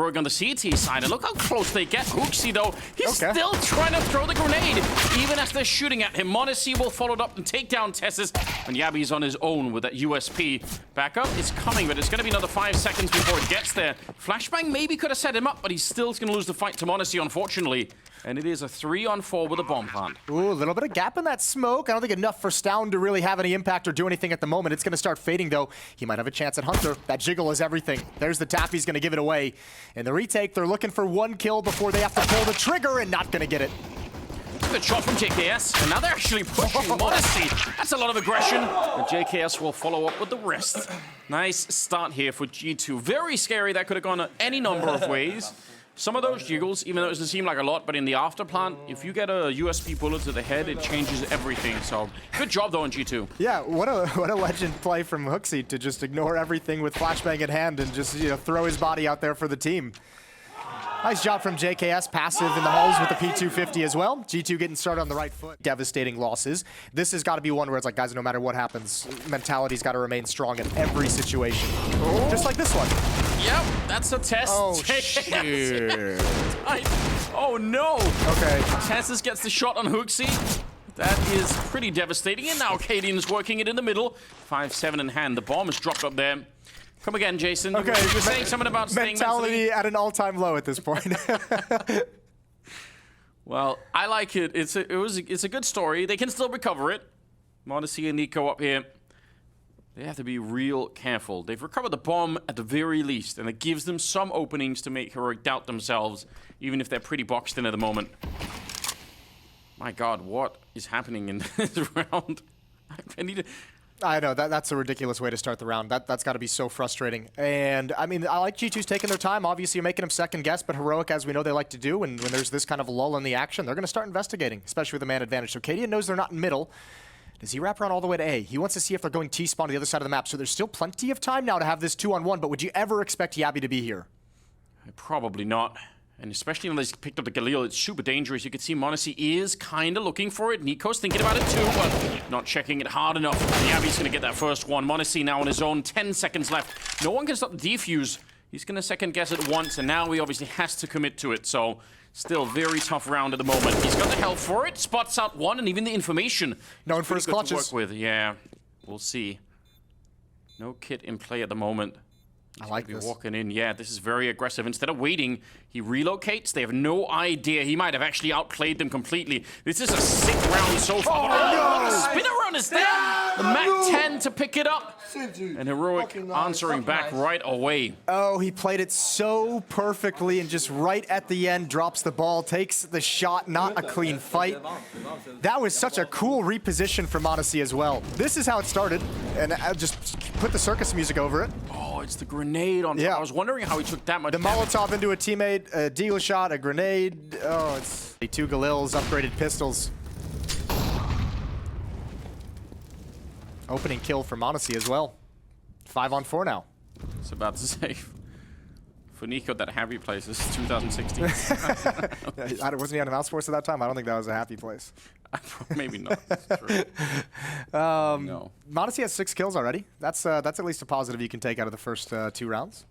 Heroic on the CT side. And look how close they get. Hooksy, though, he's still trying to throw the grenade, even as they're shooting at him. Monacy will follow it up and take down Tessus. And Yabi's on his own with that USP. Backup is coming, but it's going to be another 5 seconds before it gets there. Flashbang maybe could have set him up, but he's still going to lose the fight to Monacy, unfortunately. And it is a 3-on-4 with a bomb plant. Ooh, a little bit of gap in that smoke. I don't think enough for Stound to really have any impact or do anything at the moment. It's going to start fading, though. He might have a chance at Hunter. That jiggle is everything. There's the tap. He's going to give it away. In the retake, they're looking for 1 kill before they have to pull the trigger and not going to get it. Good shot from JKS, and now they're actually pushing Monacy. That's a lot of aggression, and JKS will follow up with the rest. Nice start here for G2. Very scary. That could have gone any number of ways. Some of those jiggles, even though it doesn't seem like a lot, but in the after plant, if you get a USP bullet to the head, it changes everything. So good job though on G2. Yeah, what a legend play from Hooksy to just ignore everything with flashbang in hand and just throw his body out there for the team. Nice job from JKS, passive in the halls with the P250 as well. G2 getting started on the right foot. Devastating losses. This has got to be one where it's like, guys, no matter what happens, mentality's got to remain strong in every situation. Oh. Just like this one. Yep, that's a test. Oh, shit. Oh, no. Okay. Tessus gets the shot on Hooksy. That is pretty devastating. And now Cadian's working it in the middle. 5-7 in hand. The bomb is dropped up there. Come again, Jason. Okay, you're saying something about mentality at an all-time low at this point. Well, I like it. It's a good story. They can still recover it. Monacy and niko up here. They have to be real careful. They've recovered the bomb at the very least, and it gives them some openings to make Heroic doubt themselves, even if they're pretty boxed in at the moment. My God, what is happening in this round? I need to... I know, that's a ridiculous way to start the round. That's got to be so frustrating. And, I mean, I like G2's taking their time. Obviously, you're making them second guess, but Heroic, as we know they like to do, and when there's this kind of lull in the action, they're going to start investigating, especially with the man advantage. So Cadian knows they're not in middle. Does he wrap around all the way to A? He wants to see if they're going T-spawn to the other side of the map. So there's still plenty of time now to have this 2-on-1, but would you ever expect Yabi to be here? Probably not. And especially when they picked up the Galil, it's super dangerous. You can see Monacy is kind of looking for it. Niko's thinking about it too, but not checking it hard enough. Yabi's going to get that first one. Monacy now on his own, 10 seconds left. No one can stop the defuse. He's going to second guess it once, and now he obviously has to commit to it. So still very tough round at the moment. He's got the health for it, spots out one, and even the information. Known for his clutches. To work with. Yeah, we'll see. No kit in play at the moment. I like this. Walking in, yeah, this is very aggressive. Instead of waiting, he relocates. They have no idea. He might have actually outplayed them completely. This is a sick round so far. Oh, no! What a spinner run is that? The MAC-10 to pick it up. And Heroic answering back right away. Oh, he played it so perfectly and just right at the end drops the ball, takes the shot, not a clean fight. That was such a cool reposition for Monacy as well. This is how it started, and I just put the circus music over it. Oh, it's the grenade on top. Yeah. I was wondering how he took that much damage. Molotov into a teammate, a deagle shot, a grenade. Oh, it's 2 Galils, upgraded pistols. Opening kill for Monacy as well. 5-on-4 now. It's about to say, for Niko, that happy place is 2016. Wasn't he on Mousesports at that time? I don't think that was a happy place. Maybe not. That's true. No. Monacy has 6 kills already. That's at least a positive you can take out of the first 2 rounds.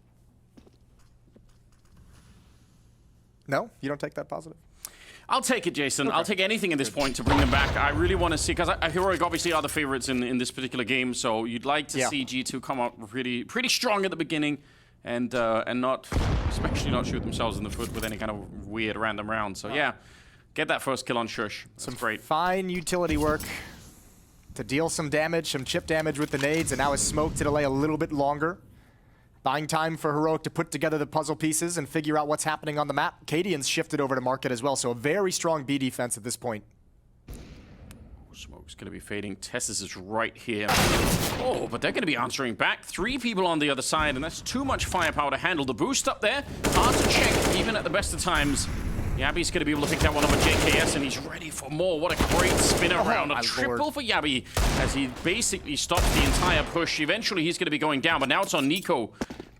No? You don't take that positive? I'll take it, Jason. Okay. I'll take anything at this point to bring them back. I really want to see, because Heroic obviously are the favorites in this particular game, so you'd like to see G2 come up pretty strong at the beginning and not, especially not shoot themselves in the foot with any kind of weird random round. So yeah, get that first kill on Shush. That's great. Fine utility work to deal some damage, some chip damage with the nades, and now his smoke to delay a little bit longer. Buying time for Heroic to put together the puzzle pieces and figure out what's happening on the map. Cadian's shifted over to market as well, so a very strong B defense at this point. Smoke's going to be fading. Tessus is right here. Oh, but they're going to be answering back. 3 people on the other side, and that's too much firepower to handle. The boost up there, hard to check, even at the best of times. Yabi's going to be able to pick that one up with JKS, and he's ready for more. What a great spinner round. A triple for Yabi as he basically stops the entire push. Eventually, he's going to be going down, but now it's on Niko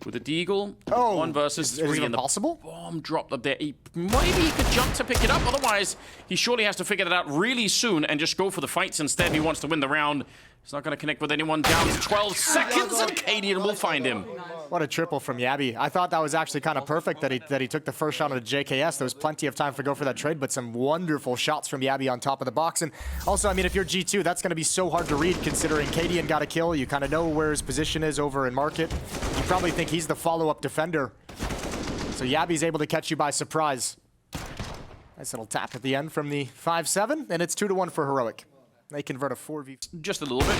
with a deagle. 1 versus 3. Is it impossible? Bomb dropped up there. Maybe he could jump to pick it up. Otherwise, he surely has to figure it out really soon and just go for the fights instead. He wants to win the round. He's not going to connect with anyone. Down to 12 seconds, and Cadian will find him. What a triple from Yabby. I thought that was actually kind of perfect that he took the first shot on a JKS. There was plenty of time to go for that trade, but some wonderful shots from Yabby on top of the box. And also, I mean, if you're G2, that's going to be so hard to read considering Cadian got a kill. You kind of know where his position is over in market. You probably think he's the follow-up defender. So Yabby's able to catch you by surprise. Nice little tap at the end from the 5-7, and it's 2-1 for Heroic. They convert a 4v. Just a little bit.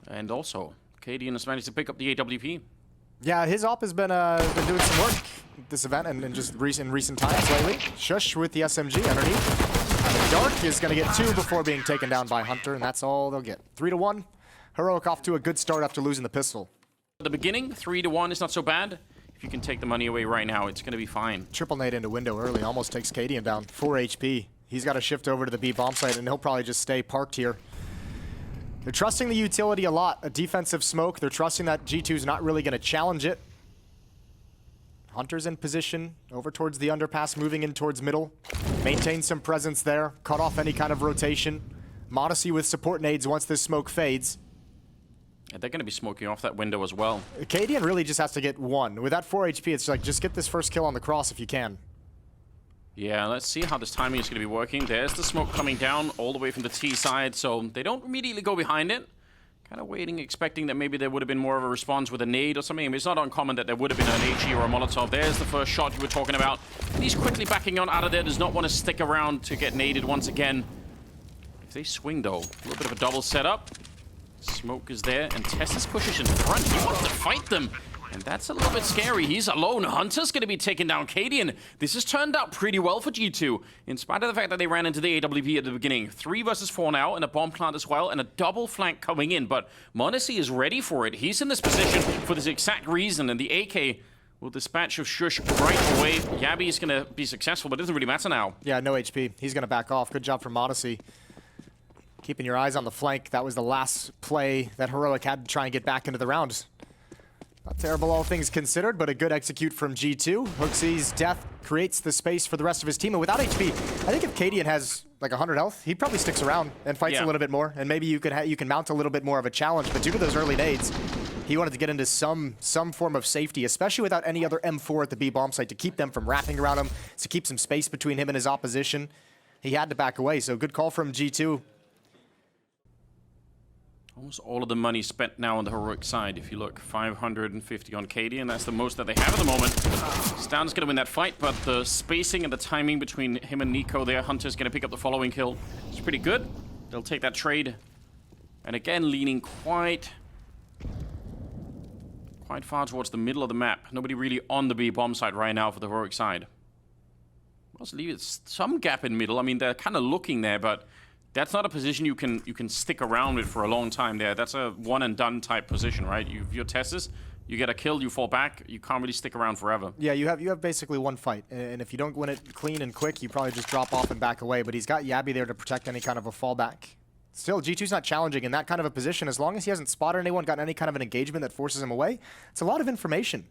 And also, Cadian has managed to pick up the AWP. Yeah, his op has been doing some work at this event and just in recent times lately. Shush with the SMG underneath. And Dark is going to get 2 before being taken down by Hunter, and that's all they'll get. 3-1. Heroic off to a good start after losing the pistol. At the beginning, 3-1 is not so bad. If you can take the money away right now, it's going to be fine. Triple nade into window early, almost takes Cadian down. 4 HP. He's got to shift over to the B bomb site, and he'll probably just stay parked here. They're trusting the utility a lot. A defensive smoke. They're trusting that G2's not really going to challenge it. Hunter's in position, over towards the underpass, moving in towards middle. Maintain some presence there. Cut off any kind of rotation. Modesty with support nades once this smoke fades. And they're going to be smoking off that window as well. Cadian really just has to get 1. With that 4 HP, it's like, just get this first kill on the cross if you can. Yeah, let's see how this timing is going to be working. There's the smoke coming down all the way from the T side, so they don't immediately go behind it. Kind of waiting, expecting that maybe there would have been more of a response with a nade or something. I mean, it's not uncommon that there would have been an HE or a Molotov. There's the first shot you were talking about. And he's quickly backing on out of there. Does not want to stick around to get naded once again. If they swing, though, a little bit of a double setup. Smoke is there, and Tessus pushes in front. He wants to fight them, and that's a little bit scary. He's alone. Hunter's going to be taking down Cadian. This has turned out pretty well for G2, in spite of the fact that they ran into the AWP at the beginning. 3 versus 4 now, and a bomb plant as well, and a double flank coming in, but Monacy is ready for it. He's in this position for this exact reason, and the AK will dispatch of Shush right away. Yabby is going to be successful, but it doesn't really matter now. Yeah, no HP. He's going to back off. Good job from Monacy. Keeping your eyes on the flank. That was the last play that Heroic had to try and get back into the round. Not terrible, all things considered, but a good execute from G2. Hooksy's death creates the space for the rest of his team. And without HP, I think if Cadian has like 100 health, he probably sticks around and fights a little bit more. And maybe you can mount a little bit more of a challenge. But due to those early nades, he wanted to get into some form of safety, especially without any other M4 at the B bomb site to keep them from wrapping around him, to keep some space between him and his opposition. He had to back away, so good call from G2. Almost all of the money spent now on the Heroic side. If you look, 550 on Cadian. That's the most that they have at the moment. Stan's going to win that fight, but the spacing and the timing between him and Niko there, Hunter's going to pick up the following kill. It's pretty good. They'll take that trade. And again, leaning quite far towards the middle of the map. Nobody really on the B bomb side right now for the Heroic side. Let's leave it some gap in middle. I mean, they're kind of looking there, but that's not a position you can stick around with for a long time there. That's a one and done type position, right? Your Tessus, you get a kill, you fall back. You can't really stick around forever. Yeah, you have basically one fight, and if you don't win it clean and quick, you probably just drop off and back away. But he's got Yabby there to protect any kind of a fallback. Still, G2's not challenging in that kind of a position. As long as he hasn't spotted anyone, gotten any kind of an engagement that forces him away, it's a lot of information.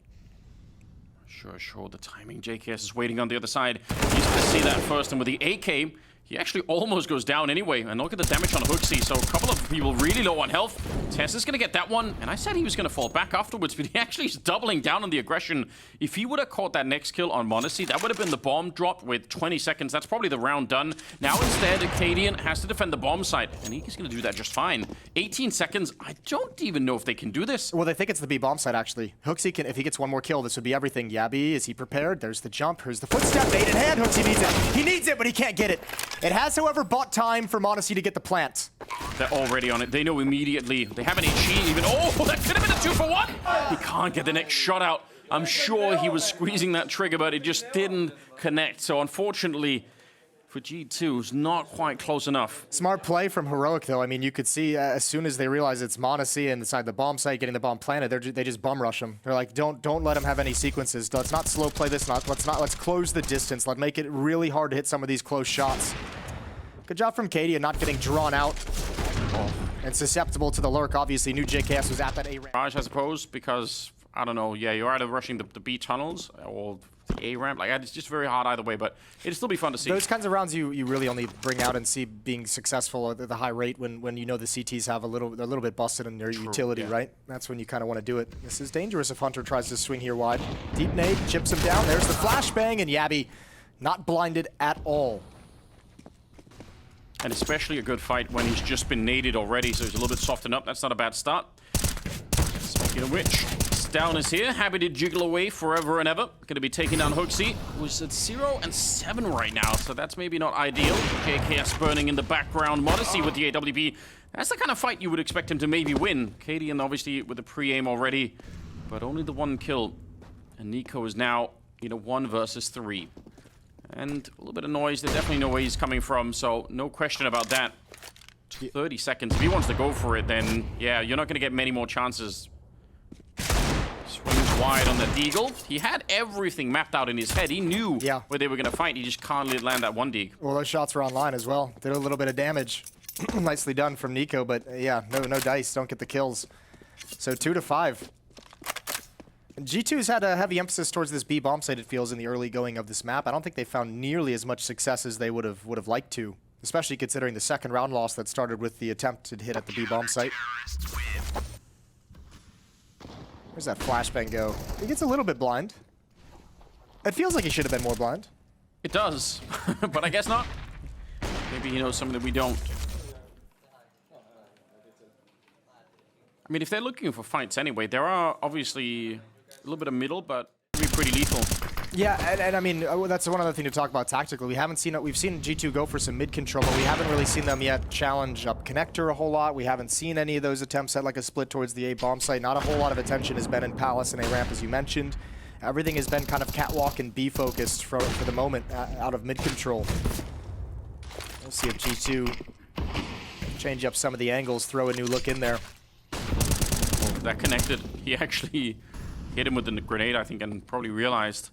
Sure. The timing. JKS is waiting on the other side. He's going to see that first, and with the AK, he actually almost goes down anyway. And look at the damage on Hooksy. So a couple of people really low on health. Tess is going to get that one. And I said he was going to fall back afterwards, but he actually is doubling down on the aggression. If he would have caught that next kill on Monacy, that would have been the bomb drop with 20 seconds. That's probably the round done. Now instead, Cadian has to defend the bomb site. And he's going to do that just fine. 18 seconds. I don't even know if they can do this. Well, they think it's the B bomb site, actually. Hooksy can, if he gets one more kill, this would be everything. Yabby, is he prepared? There's the jump. Here's the footstep. Made in hand. Hooksy needs it. He needs it, but he can't get it. It has, however, bought time for Monacy to get the plant. They're already on it. They know immediately. They have an HE even. Oh, that could have been a 2-for-1. He can't get the next shot out. I'm sure he was squeezing that trigger, but it just didn't connect. So unfortunately, for G2, it's not quite close enough. Smart play from Heroic, though. I mean, you could see as soon as they realize it's Monacy inside the bomb site, getting the bomb planted, they just bum rush him. They're like, don't let him have any sequences. Let's not slow play this. Let's close the distance. Let's make it really hard to hit some of these close shots. Good job from Katie and not getting drawn out. And susceptible to the lurk. Obviously, new JKS was at that A-range. Mirage, I suppose, because, I don't know, yeah, you're either rushing the B tunnels or the A ramp. Like, it's just very hard either way, but it'd still be fun to see. Those kinds of rounds you really only bring out and see being successful at the high rate when you know the CTs have they're a little bit busted in their utility, yeah. right? That's when you kind of want to do it. This is dangerous if Hunter tries to swing here wide. Deep nade, chips him down. There's the flashbang, and Yabby not blinded at all. And especially a good fight when he's just been naded already, so he's a little bit softened up. That's not a bad start. Speaking of which, Down is here, happy to jiggle away forever and ever. Going to be taking down Hooksie, who's at 0 and 7 right now, so that's maybe not ideal. JKS burning in the background, Modesty with the AWP. That's the kind of fight you would expect him to maybe win. Cadian obviously with the pre-aim already, but only the 1 kill. And Niko is now, 1 versus 3. And a little bit of noise, they definitely know where he's coming from, so no question about that. 30 seconds, if he wants to go for it, then yeah, you're not going to get many more chances. Swings wide on the deagle. He had everything mapped out in his head. He knew where they were going to fight. He just can't land that 1 deag. Well, those shots were online as well. Did a little bit of damage. Nicely done from Niko, but yeah, no dice. Don't get the kills. So 2-5. G2's had a heavy emphasis towards this B bomb site, it feels, in the early going of this map. I don't think they found nearly as much success as they would have liked to, especially considering the second round loss that started with the attempted hit at the B bomb site. Where's that flashbang go? He gets a little bit blind. It feels like he should have been more blind. It does, but I guess not. Maybe he knows something that we don't. I mean, if they're looking for fights anyway, there are obviously a little bit of middle, but it'll be pretty lethal. Yeah, and I mean, that's one other thing to talk about tactically. We've seen G2 go for some mid control, but we haven't really seen them yet challenge up connector a whole lot. We haven't seen any of those attempts at like a split towards the A bomb site. Not a whole lot of attention has been in Palace and A ramp, as you mentioned. Everything has been kind of catwalk and B focused for the moment out of mid control. We'll see if G2 change up some of the angles, throw a new look in there. Well, that connected. He actually hit him with the grenade, I think, and probably realized.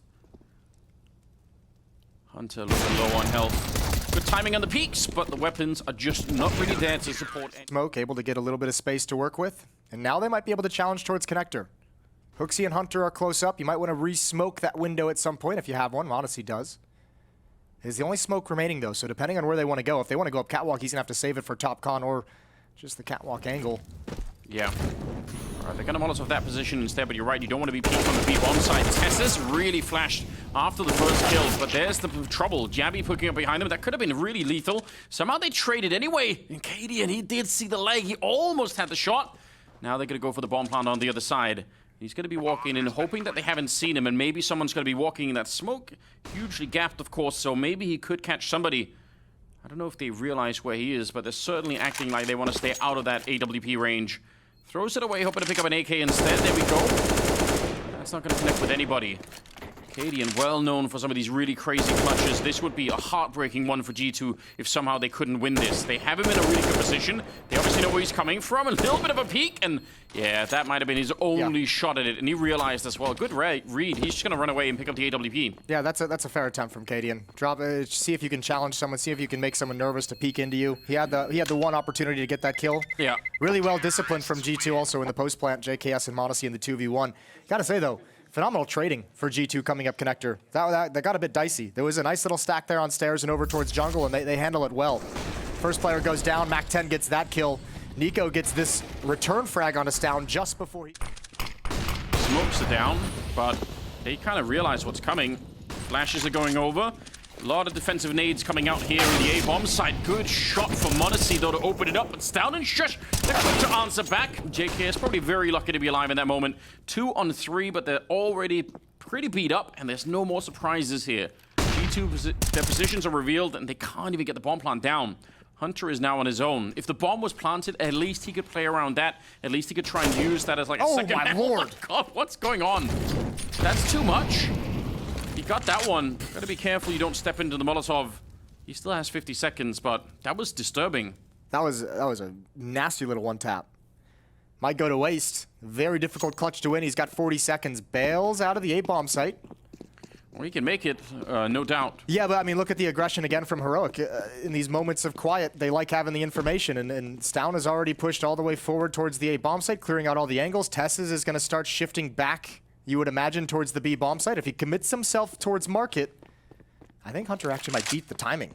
Hunter a little bit low on health. Good timing on the peaks, but the weapons are just not really there to support. Smoke able to get a little bit of space to work with, and now they might be able to challenge towards connector. Hooksie and Hunter are close up. You might want to re-smoke that window at some point if you have one. Modesty does. It's the only smoke remaining though, so depending on where they want to go, if they want to go up catwalk, he's gonna have to save it for top con or just the catwalk angle. Yeah. Alright, they're gonna Molotov that position instead, but you're right, you don't want to be peeked on the B bomb side. Tessus really flashed after the first kill, but there's the trouble. Jabby poking up behind him, that could have been really lethal. Somehow they traded anyway. And Cadian, he did see the leg, he almost had the shot. Now they're gonna go for the bomb plant on the other side. He's gonna be walking in, hoping that they haven't seen him, and maybe someone's gonna be walking in that smoke. Hugely gapped, of course, so maybe he could catch somebody. I don't know if they realize where he is, but they're certainly acting like they want to stay out of that AWP range. Throws it away, hoping to pick up an AK instead. There we go. That's not going to connect with anybody. Cadian, well known for some of these really crazy clutches. This would be a heartbreaking one for G2 if somehow they couldn't win this. They have him in a really good position. They obviously know where he's coming from. A little bit of a peek, and yeah, that might have been his only shot at it. And he realized as well. Good read. He's just going to run away and pick up the AWP. Yeah, that's a fair attempt from Cadian. Drop it. See if you can challenge someone. See if you can make someone nervous to peek into you. He had the one opportunity to get that kill. Yeah. Really well disciplined from G2 also in the post plant. JKS and Modesty in the 2v1. Gotta say though, phenomenal trading for G2 coming up connector. That got a bit dicey. There was a nice little stack there on stairs and over towards jungle, and they handle it well. First player goes down. Mac-10 gets that kill. Niko gets this return frag on us down just before he... Smokes are down, but they kind of realize what's coming. Flashes are going over. A lot of defensive nades coming out here in the A-bomb side. Good shot for Modesty, though, to open it up. But Stout and Shush, they're quick to answer back. JK is probably very lucky to be alive in that moment. 2 on 3, but they're already pretty beat up, and there's no more surprises here. G2, their positions are revealed, and they can't even get the bomb plant down. Hunter is now on his own. If the bomb was planted, at least he could play around that. At least he could try and use that as like a second... Oh, my lord! Oh, God, what's going on? That's too much. He got that one. Gotta be careful you don't step into the Molotov. He still has 50 seconds, but that was disturbing. That was a nasty little one tap. Might go to waste. Very difficult clutch to win. He's got 40 seconds. Bails out of the A-bomb site. Well, he can make it, no doubt. Yeah, but I mean, look at the aggression again from Heroic. In these moments of quiet, they like having the information, and Stown has already pushed all the way forward towards the A-bomb site, clearing out all the angles. Tessus is going to start shifting back you would imagine, towards the B bomb site. If he commits himself towards market, I think Hunter actually might beat the timing.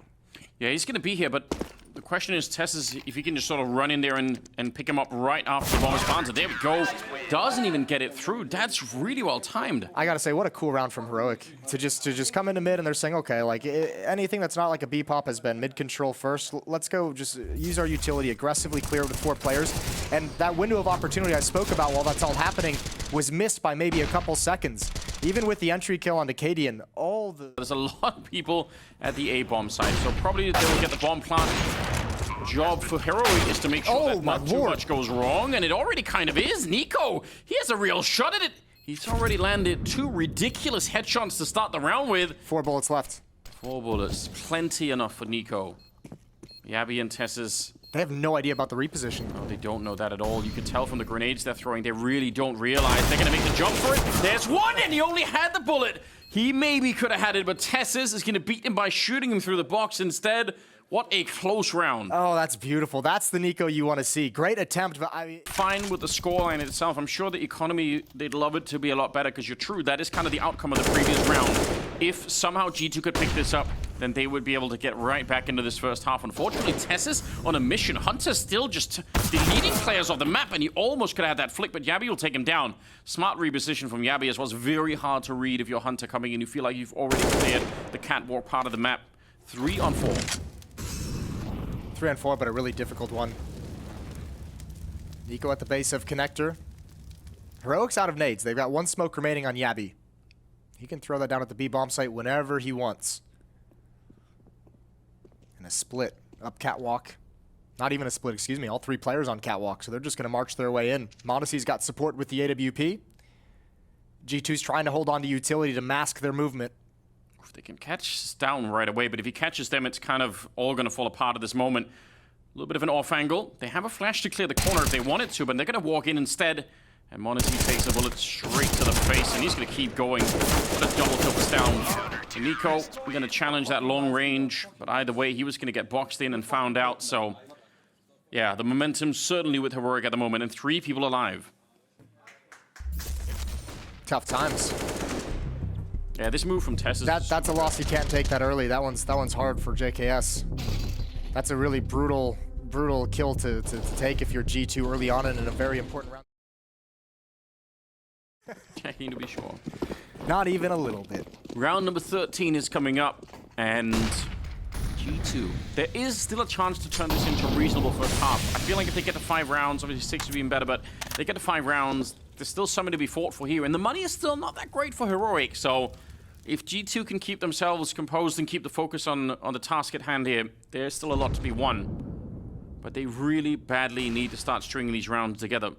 Yeah, he's going to be here, but the question is, Tess, if he can just sort of run in there and pick him up right after the bomb is planted. There we go. Doesn't even get it through. That's really well timed. I gotta say, what a cool round from Heroic to just come into mid, and they're saying, okay, like anything that's not like a B pop has been mid control first. Let's go, just use our utility, aggressively clear with 4 players. And that window of opportunity I spoke about while that's all happening was missed by maybe a couple seconds. Even with the entry kill on Decadian, there's a lot of people at the A bomb site, so probably they will get the bomb plant. Job for Heroic is to make sure that not too much goes wrong, and it already kind of is. niko, he has a real shot at it. He's already landed 2 ridiculous headshots to start the round with. 4 bullets left. 4 bullets, plenty enough for niko. Yabby and Tess's. They have no idea about the reposition. Oh, they don't know that at all. You can tell from the grenades they're throwing, they really don't realize they're going to make the jump for it. There's one, and he only had the bullet. He maybe could have had it, but Tess's is going to beat him by shooting him through the box instead. What a close round. Oh, that's beautiful. That's the niko you want to see. Great attempt, but fine with the scoreline itself. I'm sure the economy, they'd love it to be a lot better, because you're true. That is kind of the outcome of the previous round. If somehow G2 could pick this up, then they would be able to get right back into this first half. Unfortunately, Tess's on a mission. Hunter's still just deleting players off the map, and he almost could have had that flick, but Yabby will take him down. Smart reposition from Yabby as well. It's very hard to read if you're Hunter coming in. You feel like you've already cleared the catwalk part of the map. 3 on 4. 3 on 4, but a really difficult one. niko at the base of connector. Heroic's out of nades. They've got 1 smoke remaining on Yabby. He can throw that down at the B bomb site whenever he wants. And a split up catwalk. Not even a split, excuse me. All 3 players on catwalk, so they're just going to march their way in. Modessy's got support with the AWP. G2's trying to hold on to utility to mask their movement. If they can catch us down right away, but if he catches them, it's kind of all going to fall apart at this moment. A little bit of an off angle. They have a flash to clear the corner if they wanted to, but they're going to walk in instead. And Modesty takes a bullet straight to the face, and he's going to keep going. What a double kill for down. And niko, we're going to challenge that long range, but either way, he was going to get boxed in and found out. So, yeah, the momentum certainly with Heroic at the moment, and 3 people alive. Tough times. Yeah, this move from Tess is... That's a loss you can't take that early. That one's hard for JKS. That's a really brutal kill to take if you're G2 early on and in a very important round. Checking to be sure. Not even a little bit. Round number 13 is coming up, and G2. There is still a chance to turn this into a reasonable first half. I feel like if they get to 5 rounds, obviously 6 would be even better, but they get to 5 rounds, there's still something to be fought for here, and the money is still not that great for Heroic, so if G2 can keep themselves composed and keep the focus on the task at hand here, there's still a lot to be won. But they really badly need to start stringing these rounds together.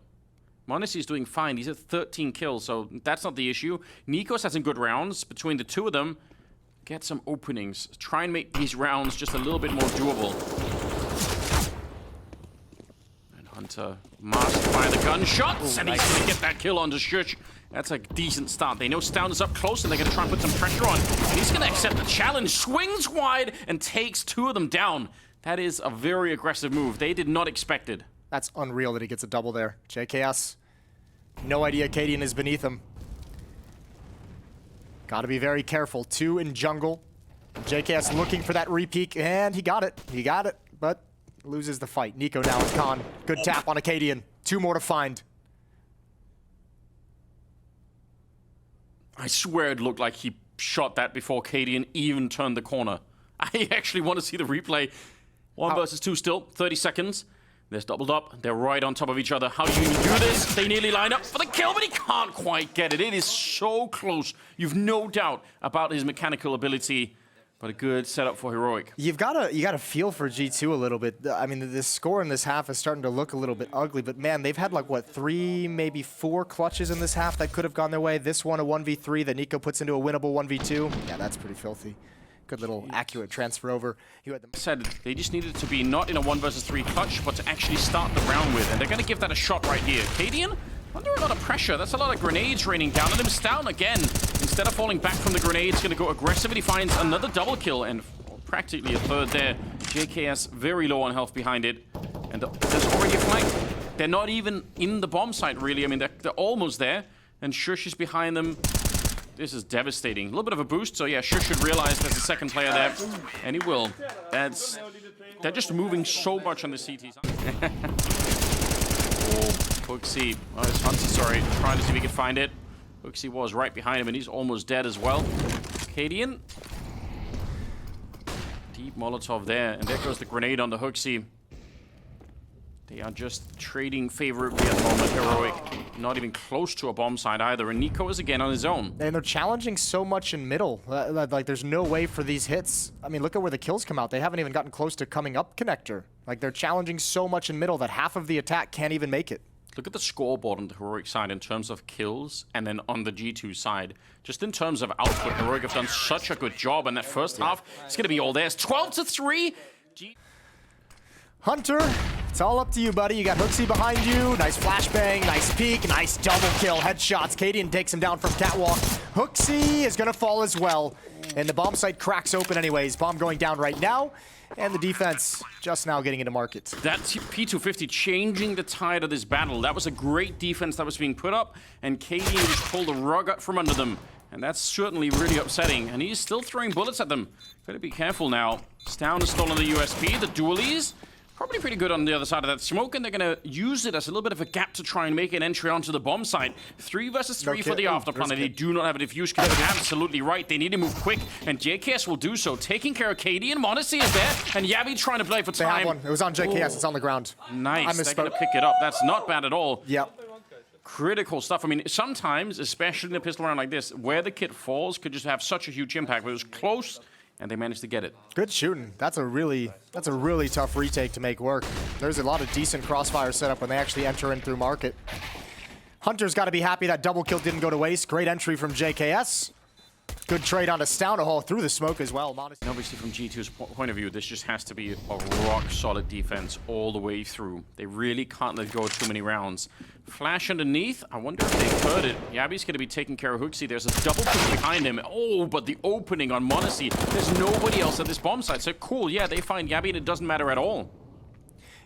Modesty is doing fine. He's at 13 kills, so that's not the issue. niko's had some good rounds. Between the 2 of them, get some openings. Try and make these rounds just a little bit more doable. And Hunter masked by the gunshots, and he's going to get that kill onto shox. That's a decent start. They know Stound is up close, and they're going to try and put some pressure on. And he's going to accept the challenge, swings wide, and takes 2 of them down. That is a very aggressive move. They did not expect it. That's unreal that he gets a double there. JKS, no idea Cadian is beneath him. Got to be very careful. 2 in jungle. JKS looking for that repeak, and he got it. He got it, but loses the fight. niko now is Khan. Good tap on Cadian. 2 more to find. I swear it looked like he shot that before Cadian even turned the corner. I actually want to see the replay. 1 versus 2 still. 30 seconds. They're doubled up. They're right on top of each other. How do you do this? They nearly line up for the kill, but he can't quite get it. It is so close. You've no doubt about his mechanical ability, but a good setup for Heroic. You gotta feel for G2 a little bit. I mean, the score in this half is starting to look a little bit ugly, but man, they've had like, what, 3, maybe 4 clutches in this half that could have gone their way. This one, a 1v3 that niko puts into a winnable 1v2. Yeah, that's pretty filthy. Good little accurate transfer over. Said they just needed to be not in a 1 versus 3 clutch, but to actually start the round with, and they're going to give that a shot right here. Cadian under a lot of pressure. That's a lot of grenades raining down on him. Stound again. Instead of falling back from the grenades, going to go aggressive. He finds another double kill and practically a 3rd there. JKS very low on health behind it, and there's already a flank. They're not even in the bomb site really. I mean, they're almost there. and Shush is behind them. This is devastating. A little bit of a boost, so yeah, Shush should realize there's a second player there, and he will. They're just moving so much on the CT side. Oh, Hooksy. Oh, it's Hunter, sorry. Trying to see if he can find it. Hooksy was right behind him, and he's almost dead as well. Cadian. Deep Molotov there, and there goes the grenade on the Hooksy. They are just trading favorably at the moment. Heroic, not even close to a bomb site either. And niko is again on his own. And they're challenging so much in middle. Like, there's no way for these hits. I mean, look at where the kills come out. They haven't even gotten close to coming up connector. Like, they're challenging so much in middle that half of the attack can't even make it. Look at the scoreboard on the Heroic side in terms of kills, and then on the G2 side. Just in terms of output, Heroic have done such a good job in that first half. It's going to be all theirs. 12-3. Hunter, it's all up to you, buddy. You got Hooksy behind you. Nice flashbang, nice peek, nice double kill. Headshots. Cadian takes him down from catwalk. Hooksy is going to fall as well. And the bomb site cracks open anyways. Bomb going down right now. And the defense just now getting into market. That P250 changing the tide of this battle. That was a great defense that was being put up. And Cadian just pulled the rug out from under them. And that's certainly really upsetting. And he's still throwing bullets at them. Gotta be careful now. Stown has stolen the USP. The dualies. Probably pretty good on the other side of that smoke, and they're going to use it as a little bit of a gap to try and make an entry onto the bomb site. 3 versus 3 for the afterplanet. They do not have a diffuse kit. Absolutely right. They need to move quick, and JKS will do so. Taking care of KD, and Modesty is there, and Yavi trying to play for time. They have one. It was on JKS. It's on the ground. Nice. They're going to pick it up. That's not bad at all. Yep. Critical stuff. I mean, sometimes, especially in a pistol round like this, where the kit falls could just have such a huge impact, but it was close. And they managed to get it. Good shooting. That's a really tough retake to make work. There's a lot of decent crossfire setup when they actually enter in through market. Hunter's got to be happy that double kill didn't go to waste. Great entry from JKS. Good trade on a Stown hole through the smoke as well. And obviously from G2's point of view, this just has to be a rock-solid defense all the way through. They really can't let go of too many rounds. Flash underneath. I wonder if they heard it. Yabi's going to be taking care of Hooksy. There's a double push behind him. Oh, but the opening on Modesty. There's nobody else at this bomb site. So cool, yeah, they find Yabi and it doesn't matter at all.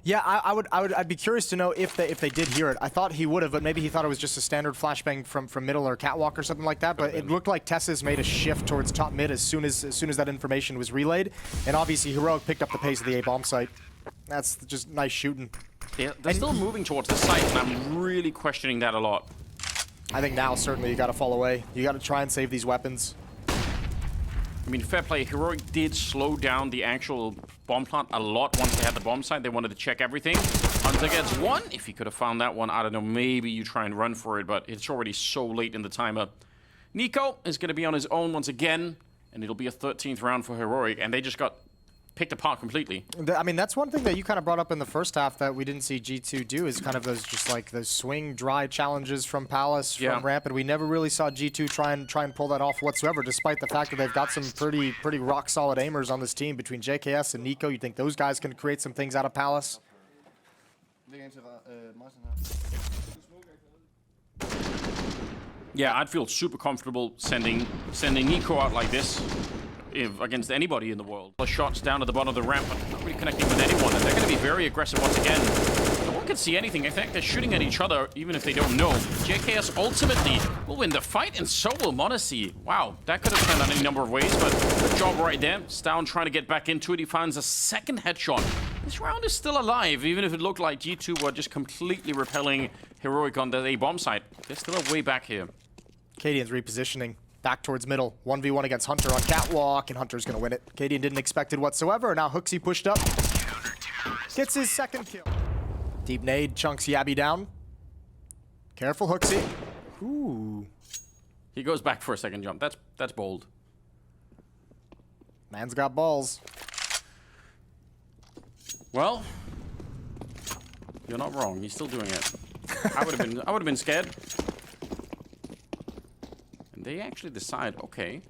Yeah, I'd be curious to know if they did hear it. I thought he would have, but maybe he thought it was just a standard flashbang from middle or catwalk or something like that. But it looked like Tessa's made a shift towards top mid as soon as that information was relayed. And obviously Heroic picked up the pace of the A bomb site. That's just nice shooting. Yeah, they're still moving towards the site, and I'm really questioning that a lot. I think now certainly you got to fall away. You got to try and save these weapons. I mean, fair play. Heroic did slow down the actual bomb plant a lot once they had the bomb site. They wanted to check everything. Hunter gets one. If he could have found that one, I don't know, maybe you try and run for it, but it's already so late in the timer. niko is going to be on his own once again, and it'll be a 13th round for Heroic, and they just got picked apart completely. I mean, that's one thing that you kind of brought up in the first half that we didn't see G2 do is kind of those just like those swing dry challenges from Palace, from Rampant. We never really saw G2 try and pull that off whatsoever, despite the fact that they've got some pretty rock solid aimers on this team between JKS and niko. You think those guys can create some things out of Palace? Yeah, I'd feel super comfortable sending niko out like this. Against anybody in the world. The shots down at the bottom of the ramp, but not really connecting with anyone, and they're going to be very aggressive once again. No one can see anything. I think they're shooting at each other, even if they don't know. JKS ultimately will win the fight, and so will Modesty. Wow, that could have turned out any number of ways, but good job right there. Stown trying to get back into it. He finds a second headshot. This round is still alive, even if it looked like G2 were just completely repelling Heroic on the A bomb site. They're still way back here. Cadian's repositioning. Back towards middle. 1v1 against Hunter on catwalk, and Hunter's going to win it. Cadian didn't expect it whatsoever. Now Hooksy pushed up. Gets his second kill. Deep nade chunks Yabi down. Careful, Hooksy. Ooh. He goes back for a second jump. That's bold. Man's got balls. Well, you're not wrong. He's still doing it. I would have been scared. They actually decide, okay,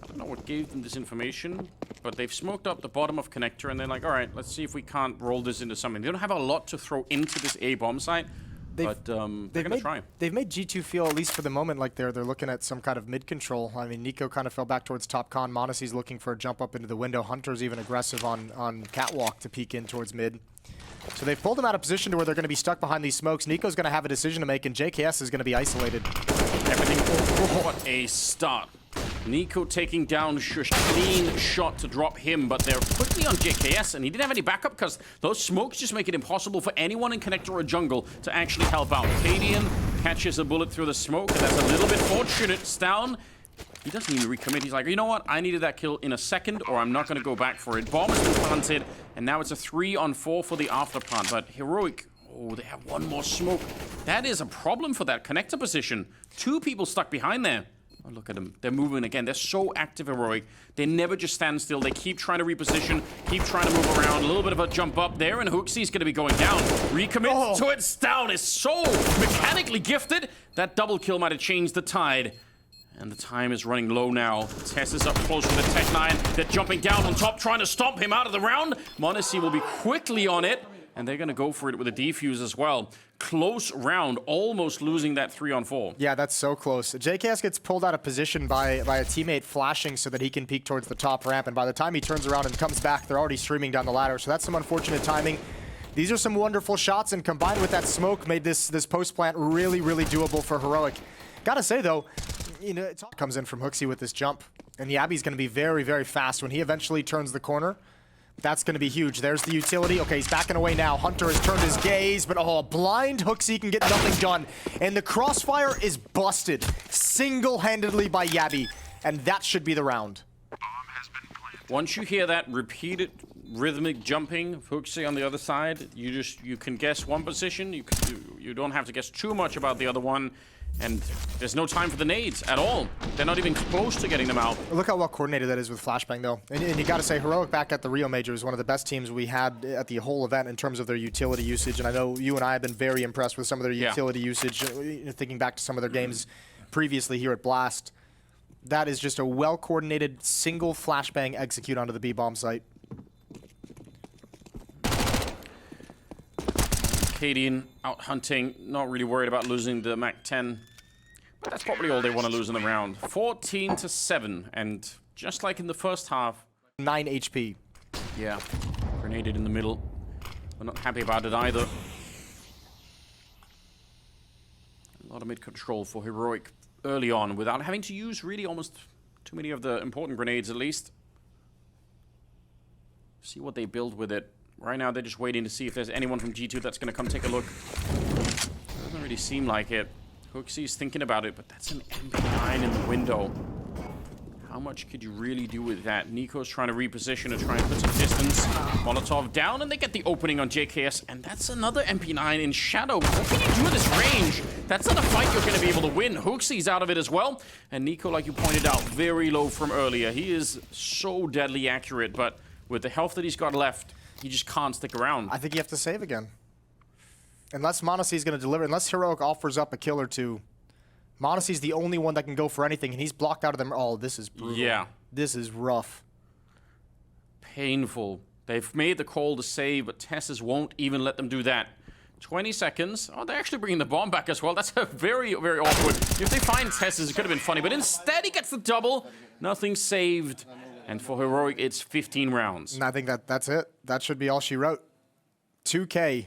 I don't know what gave them this information, but they've smoked up the bottom of connector, and they're like, all right, let's see if we can't roll this into something. They don't have a lot to throw into this A bomb site, but they're going to try. They've made G2 feel, at least for the moment, like they're looking at some kind of mid control. I mean, niko kind of fell back towards top con. Monacy's looking for a jump up into the window. Hunter's even aggressive on catwalk to peek in towards mid. So they've pulled him out of position to where they're going to be stuck behind these smokes. niko's going to have a decision to make, and JKS is going to be isolated. What a start. niko taking down Shush. Clean shot to drop him, but they're quickly on JKS, and he didn't have any backup because those smokes just make it impossible for anyone in connector or jungle to actually help out. Cadian catches a bullet through the smoke, and that's a little bit fortunate. Down. He doesn't even recommit. He's like, you know what? I needed that kill in a second, or I'm not going to go back for it. Bomb has been planted, and now it's a 3-on-4 for the after plant. But Heroic, oh, they have one more smoke. That is a problem for that connector position. 2 people stuck behind there. Oh, look at them. They're moving again. They're so active, Heroic. They never just stand still. They keep trying to reposition, keep trying to move around. A little bit of a jump up there, and Hooksy's going to be going down. Recommit to it. Down is so mechanically gifted. That double kill might have changed the tide. And the time is running low now. Tess is up close with the Tech 9. They're jumping down on top, trying to stomp him out of the round. m0NESY will be quickly on it, and they're going to go for it with a defuse as well. Close round, almost losing that 3-on-4. Yeah, that's so close. JKS gets pulled out of position by a teammate flashing so that he can peek towards the top ramp, and by the time he turns around and comes back, they're already streaming down the ladder, so that's some unfortunate timing. These are some wonderful shots, and combined with that smoke, made this post plant really, really doable for Heroic. Gotta say, though, you know, it comes in from Hooksy with this jump, and Yabby's going to be very, very fast when he eventually turns the corner. That's going to be huge. There's the utility. Okay, he's backing away now. Hunter has turned his gaze, but oh, blind Hooksy can get nothing done. And the crossfire is busted single-handedly by Yabby, and that should be the round. Once you hear that repeated rhythmic jumping of Hooksy on the other side, you can guess one position. You don't have to guess too much about the other one. And there's no time for the nades at all. They're not even close to getting them out. Look how well coordinated that is with Flashbang, though. And you got to say, Heroic back at the Rio Major is one of the best teams we had at the whole event in terms of their utility usage. And I know you and I have been very impressed with some of their utility usage, thinking back to some of their games previously here at Blast. That is just a well-coordinated single Flashbang execute onto the B-bomb site. Cadian out hunting, not really worried about losing the Mac 10. But that's probably all they want to lose in the round. 14-7, and just like in the first half. 9 HP. Yeah, grenaded in the middle. We're not happy about it either. A lot of mid control for Heroic early on, without having to use really almost too many of the important grenades at least. See what they build with it. Right now, they're just waiting to see if there's anyone from G2 that's going to come take a look. Doesn't really seem like it. Hooksy's thinking about it, but that's an MP9 in the window. How much could you really do with that? niko's trying to reposition and try and put some distance. Molotov down, and they get the opening on JKS, and that's another MP9 in shadow. What can you do with this range? That's not a fight you're going to be able to win. Hooksy's out of it as well. And niko, like you pointed out, very low from earlier. He is so deadly accurate, but with the health that he's got left, he just can't stick around. I think you have to save again. Unless m0NESY is going to deliver, unless Heroic offers up a kill or two, m0NESY's the only one that can go for anything, and he's blocked out of them. Oh, this is brutal. Yeah. This is rough. Painful. They've made the call to save, but Tesses won't even let them do that. 20 seconds. Oh, they're actually bringing the bomb back as well. That's a very, very awkward. If they find Tesses, it could have been funny, but instead he gets the double. Nothing saved. And for Heroic, it's 15 rounds. And I think that's it. That should be all she wrote. 2K.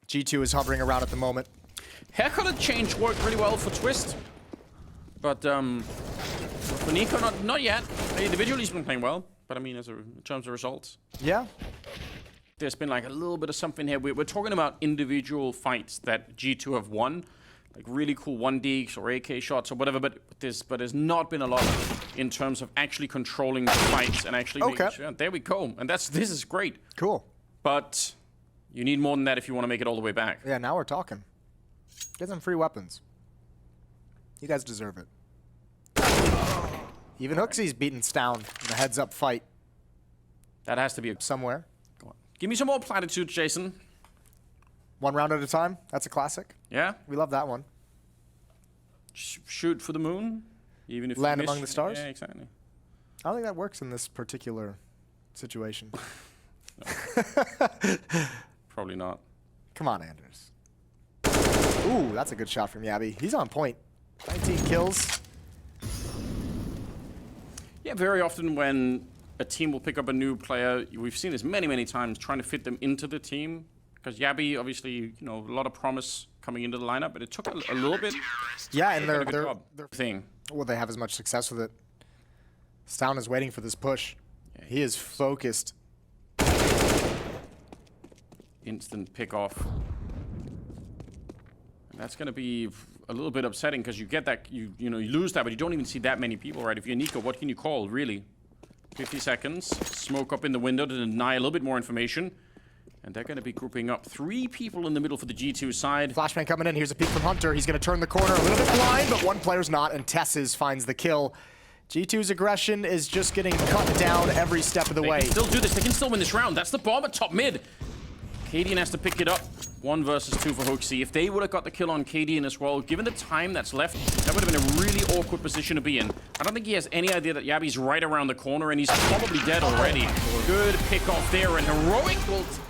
G2 is hovering around at the moment. Haircut change worked really well for Twist. But for niko, not yet. Individually, he's been playing well. But I mean, in terms of results. Yeah. There's been like a little bit of something here. We're talking about individual fights that G2 have won. Like really cool 1Ds or AK shots or whatever, but there's not been a lot in terms of actually controlling the fights and actually making sure. There we go. And this is great. Cool. But you need more than that if you want to make it all the way back. Yeah, now we're talking. Get some free weapons. You guys deserve it. Even Hooksy's beaten down in a heads-up fight. That has to be somewhere. Go on. Give me some more platitudes, Jason. One round at a time. That's a classic. Yeah. We love that one. Shoot for the moon, even if land you miss. Among the stars. Yeah, exactly. I don't think that works in this particular situation. Probably not. Come on, Anders. Ooh, that's a good shot from Yabby. He's on point. 19 kills. Yeah, very often when a team will pick up a new player, we've seen this many, many times, trying to fit them into the team. Because Yabby, obviously, a lot of promise coming into the lineup, but it took a little bit. Yeah, and They're they're thing. will they have as much success with it? Stown is waiting for this push. Yeah, he is focused. Instant pick off. And that's going to be a little bit upsetting because you get that, you lose that, but you don't even see that many people, right? If you're Niko, what can you call, really? 50 seconds. Smoke up in the window to deny a little bit more information. And they're going to be grouping up 3 people in the middle for the G2 side. Flashbang coming in. Here's a peek from Hunter. He's going to turn the corner a little bit blind, but one player's not, and Tesses finds the kill. G2's aggression is just getting cut down every step of the way. They can still do this. They can still win this round. That's the bomb at top mid. Cadian has to pick it up. 1 versus 2 for Hoaxy. If they would have got the kill on Cadian as well, given the time that's left, that would have been a really awkward position to be in. I don't think he has any idea that Yabi's right around the corner, and he's probably dead already. Good pick off there, and Heroic will take...